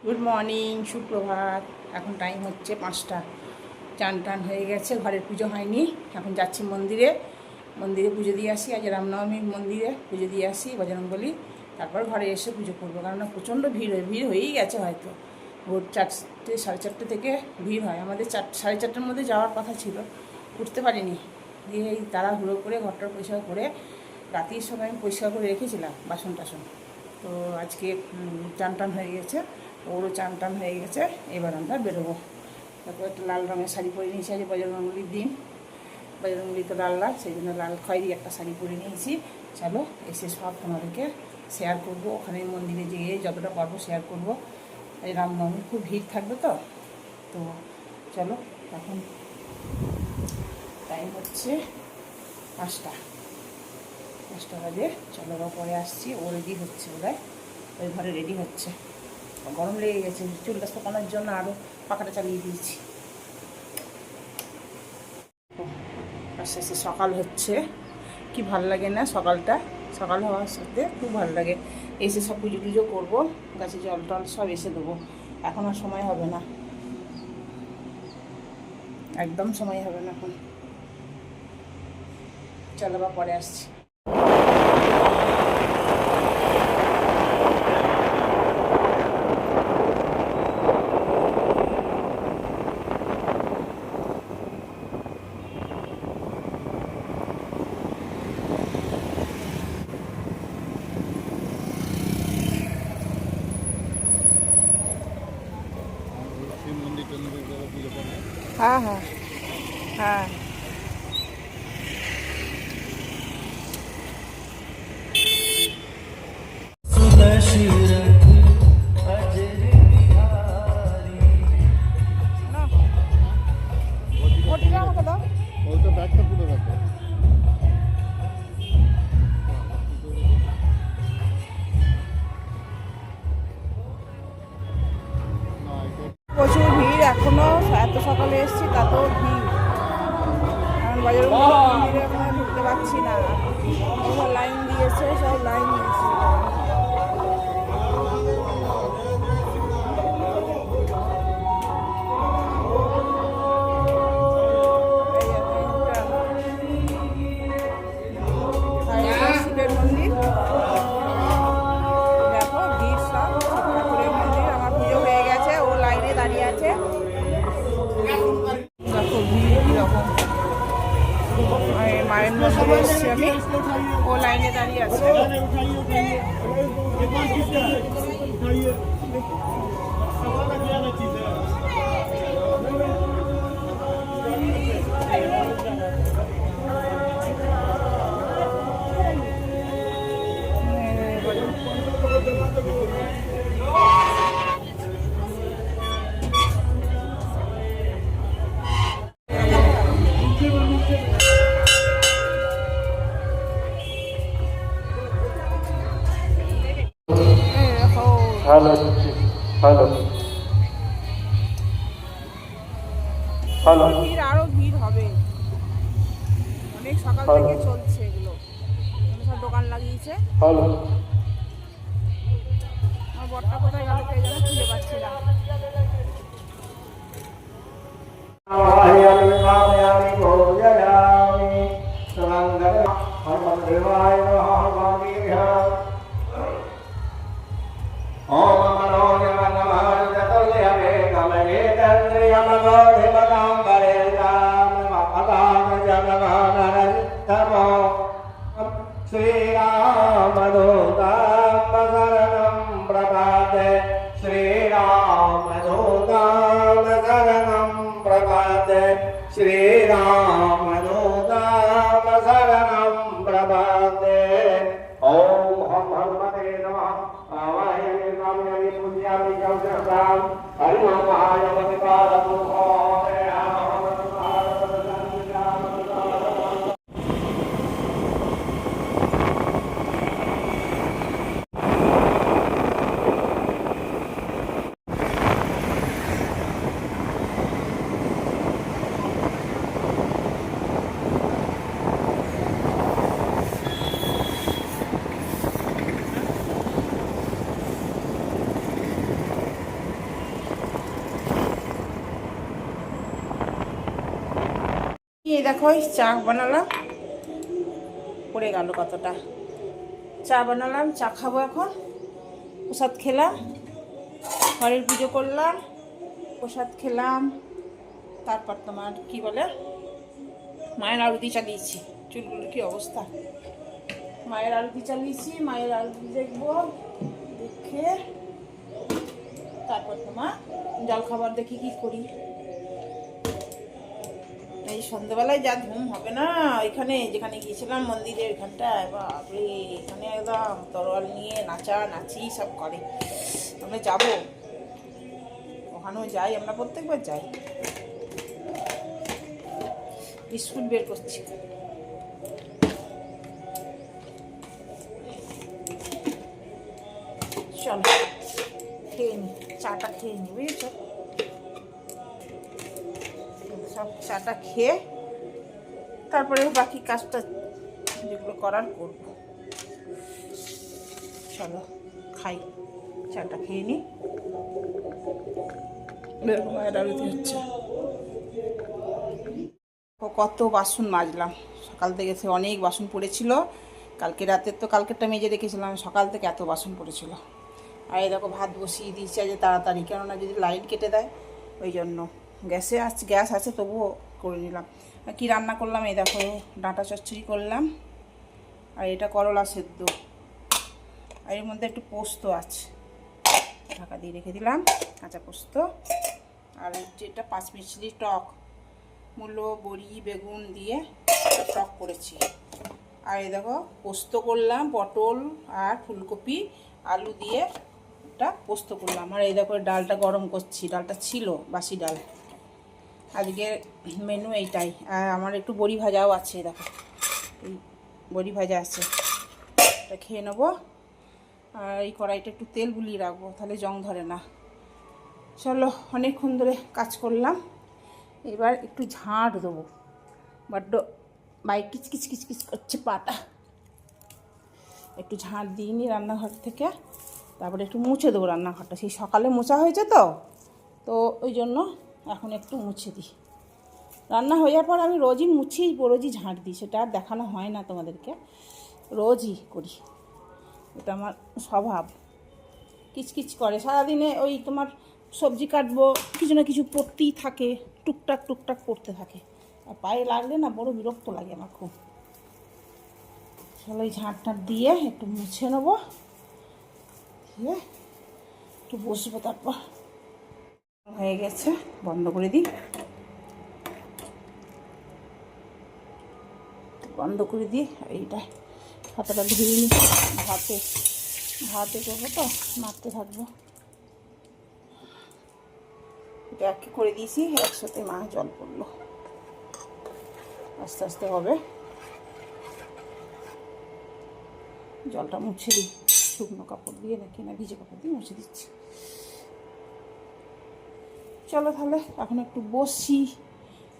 Good morning, সুপ্রভাত। এখন time হচ্ছে 5টা। চান টান হয়ে গেছে, ঘরের পুজো হয়নি। এখন যাচ্ছি মন্দিরে পুজো দিয়ে আসি। আজ রামনবমীর মন্দিরে পুজো দিয়ে আসি বজরংবলী। তারপর ঘরে এসে পুজো করবো, কেননা প্রচণ্ড ভিড় হয়েই গেছে। হয়তো ভোর 4টে 4:30 থেকে ভিড় হয়। আমাদের 4:30-4:30টার মধ্যে যাওয়ার কথা ছিল, উঠতে পারিনি। দিয়ে এই তাড়াহুড়ো করে ঘরটা পরিষ্কার করে রাতের সময় আমি পরিষ্কার করে রেখেছিলাম বাসন টাসন। তো আজকে চান টান হয়ে গেছে, ওরও চান টান হয়ে গেছে। এবার আমরা বেরোবো। তারপর একটা লাল রঙের শাড়ি পরে নিয়েছি, আজ বজরংবলীর দিন। বজরংবলী তো লাল লাল, সেই জন্য লাল খয়েরি একটা শাড়ি পরে নিয়েছি। চলো এসে সব তোমাদেরকে শেয়ার করবো, ওখানে মন্দিরে যেয়ে যতটা পারবো শেয়ার করবো। এই রামনবমী খুব ভিড় থাকবে তো চলো। এখন টাইম হচ্ছে 5টা বাজে। চলো বা পরে আসছি। ও রেডি হচ্ছে, ওরাই ওই ঘরে রেডি হচ্ছে। গরম লেগে গেছে, চুলটা শুকানোর জন্য আরও পাখাটা চালিয়ে দিয়েছি। আস্তে আস্তে সকাল হচ্ছে, কি ভালো লাগে না সকাল হওয়ার সাথে খুব ভালো লাগে। এসে সব পুজো টুজো করবো, গাছে জল টল সব এসে দেবো। এখন আর সময় হবে না, একদম সময় হবে না এখন। চলো বা পরে আসছি। হ্যাঁ হ্যাঁ হ্যাঁ। প্রচুর ভিড় এখনো, এত সকালে এসেছি তাতেও ভিড়। এখন বজরংবলী মন্দিরে এখনো ঢুকতে পারছি না। লাইন দিয়েছে, সব লাইন দিয়েছে। শিবের মন্দির দেখো, ভিড় সব ঠাকুরের মন্দির। আমার পুজো হয়ে গেছে, ও লাইনে দাঁড়িয়ে আছে। দেখো ভিড় কীরকম। মায়ের মন্দিরে এসেছি আমি, ও লাইনে দাঁড়িয়ে আছে। Hello hello hello. ভিড় আরো ভিড় হবে, অনেক সকাল থেকে চলছে এগুলো। সব দোকান লাগিয়েছে। হ্যালো। আমার বরটা কোথায় গেল কে জানে, খুঁজে পাচ্ছি না। এই দেখো চা বানালাম, পড়ে গেল কতটা। চা বানালাম, চা খাবো এখন। প্রসাদ খেলাম, ঘরের পুজো করলাম, প্রসাদ খেলাম, তারপর তোমার কি বলে মায়ের আরতি চালিয়েছি। চুলগুলোর কি অবস্থা, মায়ের আরতি চালিয়েছি, মায়ের আরতি দেখবো, দেখে তারপর তোমার জল খাবার দেখি কি করি। এই সন্ধ্যাবেলায় যা ধুম হবে না, এখানে যেখানে গিয়েছিলাম মন্দিরের এখানটায়, বাপরে এখানে একদম তরোয়াল নিয়ে নাচা নাচি সব করে। আমরা যাবো, ওখানেও যাই, আমরা প্রত্যেকবার যাই। বিস্কুট বের করছি, চলো খেয়ে নি, চাটা খেয়ে নি, বুঝেছো? সব চাটা খেয়ে তারপরে বাকি কাজটা যেগুলো করার করব। চলো খাই, চাটা খেয়ে নি। মায়ের আরতি হচ্ছে। কত বাসন মাজলাম সকাল থেকে, অনেক বাসন পড়েছিল। কালকে রাতে তো কালকেরটা মেজে রেখেছিলাম, সকাল থেকে এত বাসন পড়েছিল। আর এই দেখো ভাত বসিয়ে দিয়েছি আজ তাড়াতাড়ি, কেননা যদি লাইন কেটে দেয় ওই জন্য। গ্যাস আছে তবুও করে নিলাম। কি রান্না করলাম এই দেখো, ডাঁটা চচ্চড়ি করলাম, আর এটা করলা সেদ্ধ, আর এর মধ্যে একটু পোস্ত আছে, ঢাকা দিয়ে রেখে দিলাম, কাঁচা পোস্ত। আর যেটা 5 মিশলি টক, মূলো বড়ি বেগুন দিয়ে টক করেছি। আর এই দেখো পোস্ত করলাম, পটল আর ফুলকপি আলু দিয়ে একটা পোস্ত করলাম। আর এই দেখো ডালটা গরম করছি, ডালটা ছিল বাসি ডাল। আজকের মেনু এইটাই। আর আমার একটু বড়ি ভাজাও আছে, দেখো এই বড়ি ভাজা আছে, এটা খেয়ে নেবো। আর এই কড়াইটা একটু তেল বুলিয়ে রাখবো, তাহলে জং ধরে না। চলো অনেকক্ষণ ধরে কাজ করলাম, এবার একটু ঝাঁট দেবো, বড্ড বাইক কিচকিচ কিচকিচ করছে পাটা। একটু ঝাঁট দিইনি রান্নাঘর থেকে, তারপরে একটু মুছে দেবো রান্নাঘরটা। সেই সকালে মোছা হয়েছে তো ওই জন্য এখন একটু মুছে দিই। রান্না হয়ে যাওয়ার পর আমি রোজই মুছি, রোজই ঝাঁট দিই, সেটা আর দেখানো হয় না তোমাদেরকে, রোজই করি, এটা আমার স্বভাব। কিচকিচ করে সারাদিনে, ওই তোমার সবজি কাটবো, কিছু না কিছু পড়তেই থাকে, টুকটাক টুকটাক পড়তে থাকে, আর পায়ে লাগলে না বড় বিরক্ত লাগে আমার খুব। চলো এই ঝাঁট দিয়ে একটু মুছে নেবো, দিয়ে একটু বসবো, তারপর হয়ে গেছে, বন্ধ করে দিই, বন্ধ করে দিই। এইটা হাতাটা ধুয়ে নিই, ভাতে করবো তো, মারতে থাকবো। এটা একে করে দিয়েছি, একসাথে মা জল পড়লো, আস্তে আস্তে হবে। জলটা মুছে দিই, শুকনো কাপড় দিয়ে নাকি না ভিজে কাপড় দিয়ে মুছে দিচ্ছি। চলো তাহলে এখন একটু বসি,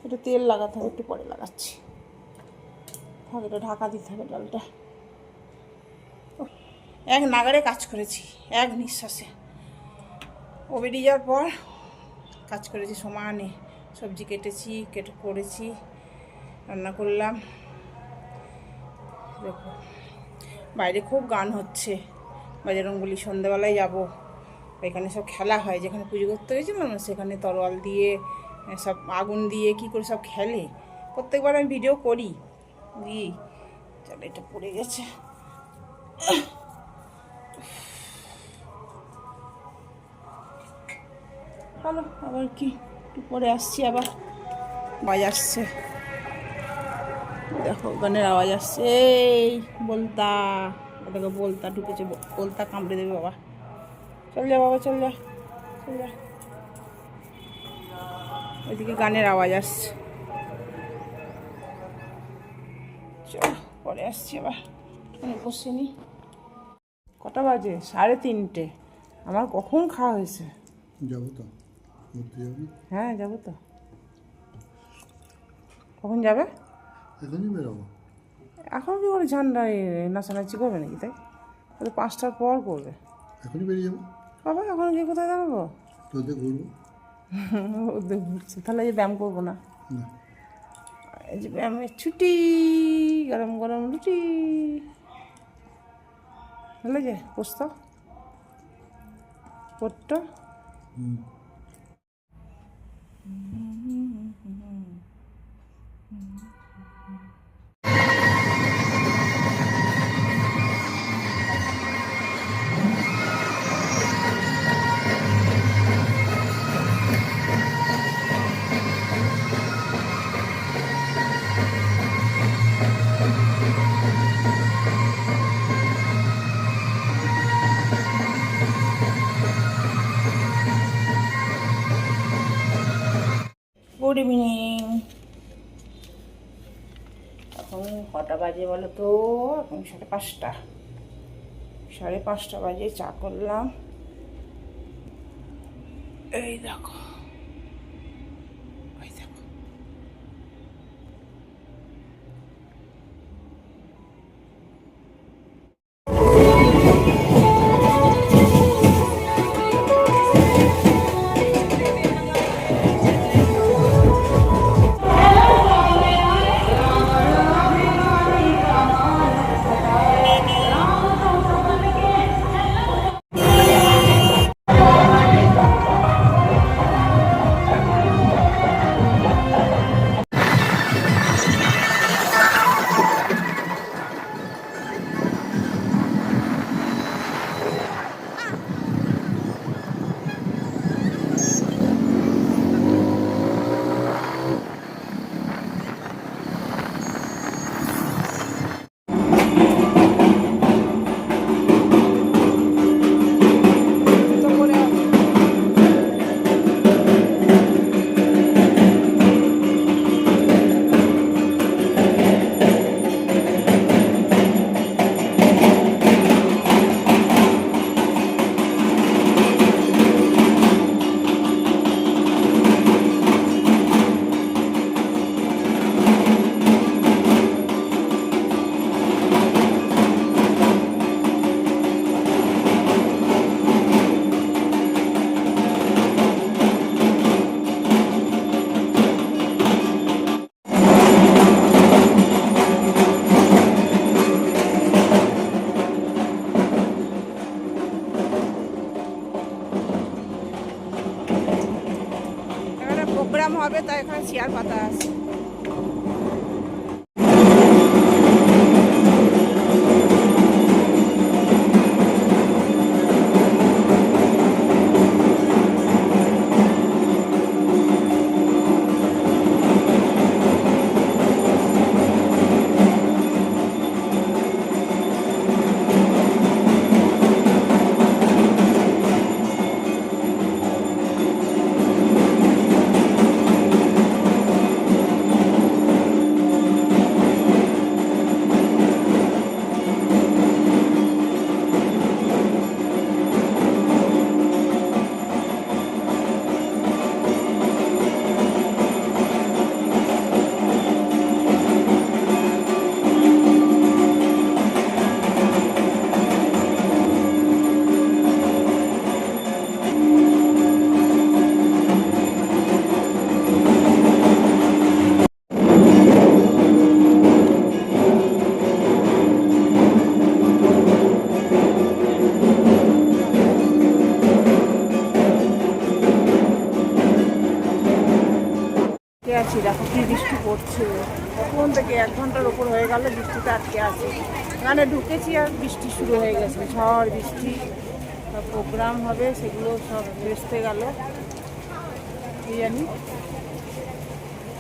একটু তেল লাগাতে হবে, একটু পরে লাগাচ্ছি। তাহলে এটা ঢাকা দিতে হবে জলটা। এক নাগারে কাজ করেছি, এক নিঃশ্বাসে। ও বেরিয়ে যাওয়ার পর কাজ করেছি সমানে, সবজি কেটে করেছি, রান্না করলাম। দেখো বাইরে খুব গান হচ্ছে, বাজারঙ্গুলি সন্ধ্যাবেলায় যাব, এখানে সব খেলা হয়, যেখানে পুজো করতে হয়েছে মানুষ, সেখানে তরোয়াল দিয়ে সব আগুন দিয়ে কি করে সব খেলে। প্রত্যেকবার আমি ভিডিও করি দিই। চলো এটা পড়ে গেছে, চলো আবার কি একটু পরে আসছি, আবার আওয়াজ আসছে, দেখো গানের আওয়াজ আসছে। এই বলতা, দেখো বলতা ঢুকেছে, বলতা কামড়ে দেবে বাবা। চল যা বাবা, চল যা, চল যা। ওইদিকে গানের আওয়াজ আসছে, চল পরে আসছি আবার, বসে নি। কটা বাজে? 3:30। আমার কখন খাওয়া হয়েছে? যাবো তো, ঘুরতে যাবো। হ্যাঁ যাবো তো। কখন যাবে? এখনই বেরোবো। এখন কি করে ঝান্ডা নাচানাচি করবে নাকি? তাই 5টার পর করবে। এখনই বেরিয়ে যাবো। বাবা এখন গিয়ে কোথায় দাঁড়াবো? তোদের ঘুরবো। ওদের ঘুরছে, তাহলে ব্যায়াম করবো না। এই যে ব্যায়ামের ছুটি, গরম গরম রুটি হলো যে পোস্ত পোটটা। Good evening. এখন কটা বাজে বলো তো? এখন 5:30। 5:30 বাজে। চা করলাম, এই দেখো এই দেখো। এখানে প্রোগ্রাম হবে, তাই এখানে চেয়ার পাতা আছে। আছি, দেখো কি বৃষ্টি পড়ছে কখন থেকে। 1 ঘন্টার ওপর হয়ে গেল বৃষ্টিতে আটকে আছে। মানে ঢুকেছি আর বৃষ্টি শুরু হয়ে গেছে, ঝড় বৃষ্টি। প্রোগ্রাম হবে, সেগুলো সব ভেস্তে গেল। কি জানি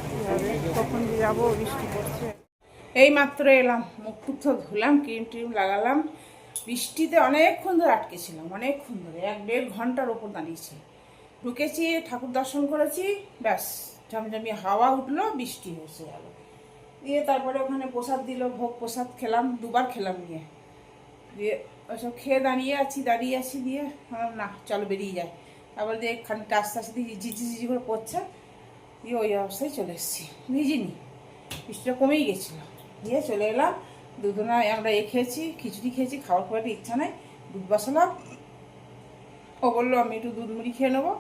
কীভাবে কখন যে যাবো, বৃষ্টি পড়ছে। এই মাত্র এলাম, মুখ টুক তো ধুলাম, ক্রিম ট্রিম লাগালাম। বৃষ্টিতে অনেকক্ষণ ধরে আটকেছিলাম, অনেকক্ষণ ধরে 1-1.5 ঘন্টার ওপর দাঁড়িয়েছি। ঢুকেছি, ঠাকুর দর্শন করেছি, ব্যাস ঝমঝমি হাওয়া উঠলো, বৃষ্টি এসে গেল। দিয়ে তারপরে ওখানে প্রসাদ দিল, ভোগ প্রসাদ খেলাম, 2বার খেলাম। দিয়ে ওইসব খেয়ে দাঁড়িয়ে আছি। দিয়ে না চলো বেরিয়ে যায়। তারপরে দিয়ে খানিকটা আস্তে আস্তে ঝিঝি করে পড়ছে। দিয়ে ওই অবস্থায় চলে এসেছি, ভিজিনি, বৃষ্টিটা কমেই গেছিলো। দিয়ে চলে এলাম। দুধনায় আমরা খেয়েছি, খিচুড়ি খেয়েছি, খাওয়ার খুব একটা ইচ্ছা নাই। দুধ বসালাম, ও বললো আমি একটু দুধ মুড়ি খেয়ে নেবো,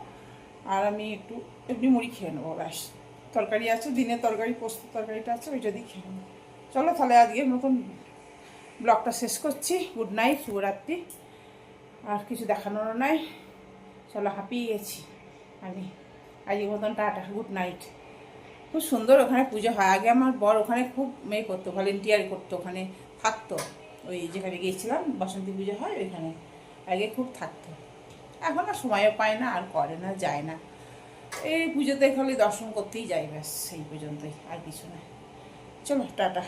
আর আমি একটু এমনি মুড়ি খেয়ে নেবো, ব্যাস। তরকারি আছে, দিনের তরকারি পোস্ত তরকারিটা আছে, ওইটা দিয়ে খেয়ে নেবো। চলো তাহলে আজকের মতন ব্লগটা শেষ করছি। গুড নাইট, শুভরাত্রি। আর কিছু দেখানোর নাই, চলো হাঁপিয়ে গেছি আমি। আজকের মতন টাটা, গুড নাইট। খুব সুন্দর ওখানে পুজো হয়। আগে আমার বর ওখানে খুব করতো, ভলেন্টিয়ার করতো, ওখানে থাকতো। ওই যেখানে গিয়েছিলাম বসন্তী পুজো হয় ওইখানে আগে খুব থাকতো। এখন আর সময়ও পায় না, আর করে না, যায় না। এই পুজোতে খালি দর্শন করতেই যাই, ব্যাস সেই পর্যন্তই, আর কিছু না। চলো টাটা।